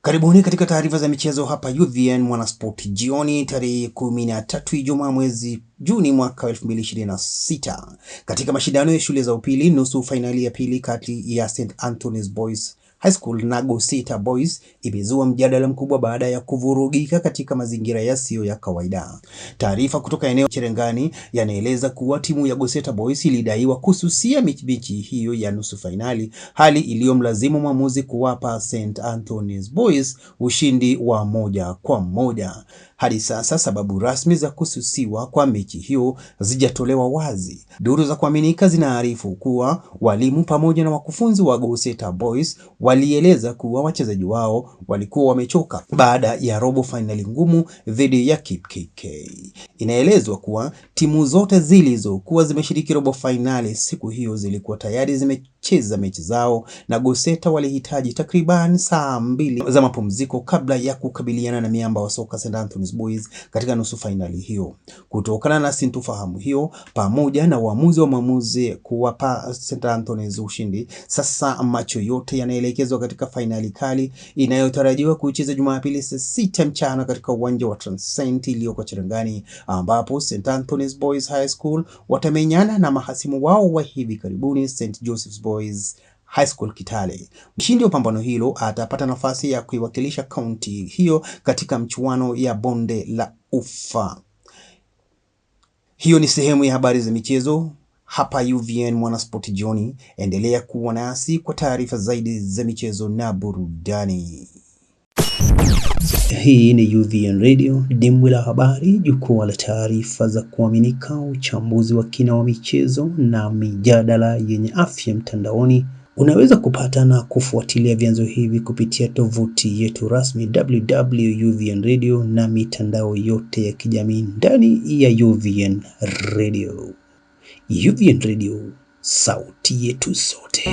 Karibuni katika taarifa za michezo hapa UVN Mwanaspoti jioni tarehe 13 Ijumaa mwezi Juni mwaka 2026. Katika mashindano ya shule za upili, nusu fainali ya pili kati ya St. Anthony's Boys High School na Goseta Boys imezua mjadala mkubwa baada ya kuvurugika katika mazingira yasiyo ya kawaida. Taarifa kutoka eneo Cherangani yanaeleza kuwa timu ya Goseta Boys ilidaiwa kususia mechi hiyo ya nusu fainali, hali iliyomlazimu mwamuzi kuwapa St. Anthony's Boys ushindi wa 1-1. Hadi sasa sababu rasmi za kususiwa kwa mechi hiyo zijatolewa wazi. Duru za kuaminika zinaarifu kuwa walimu pamoja na wakufunzi wa Goseta Boys walieleza kuwa wachezaji wao walikuwa wamechoka baada ya robo finali ngumu dhidi ya KK. Inaelezwa kuwa timu zote zilizokuwa zimeshiriki robo finali siku hiyo zilikuwa tayari zimecheza mechi zao, na Goseta walihitaji takriban saa 2 za mapumziko kabla ya kukabiliana na miamba wa soka St. Anthony's Boys katika nusu finali hiyo. Kutokana na sintofahamu hiyo pamoja na uamuzi wa mwamuzi kuwapa St. Anthony's ushindi, sasa macho yote yanaelekezwa katika finali kali inayotarajiwa kuchezwa Jumapili saa 6 mchana katika uwanja wa Transcend iliyoko Cherangani, ambapo St. Anthony's Boys High School watamenyana na mahasimu wao wa hivi karibuni St. Joseph's Boys High School Kitale. Mshindi wa pambano hilo atapata nafasi ya kuiwakilisha kaunti hiyo katika mchuano ya Bonde la Ufa. Hiyo ni sehemu ya habari za michezo hapa UVN Mwanaspoti jioni. Endelea kuwa nasi kwa taarifa zaidi za michezo na burudani. Hii ni UVN Radio, dimbwi la habari, jukwaa la taarifa za kuaminika, uchambuzi wa kina wa michezo na mijadala yenye afya mtandaoni. Unaweza kupata na kufuatilia vyanzo hivi kupitia tovuti yetu rasmi www.uvnradio na mitandao yote ya kijamii ndani ya UVN Radio. UVN Radio, sauti yetu sote.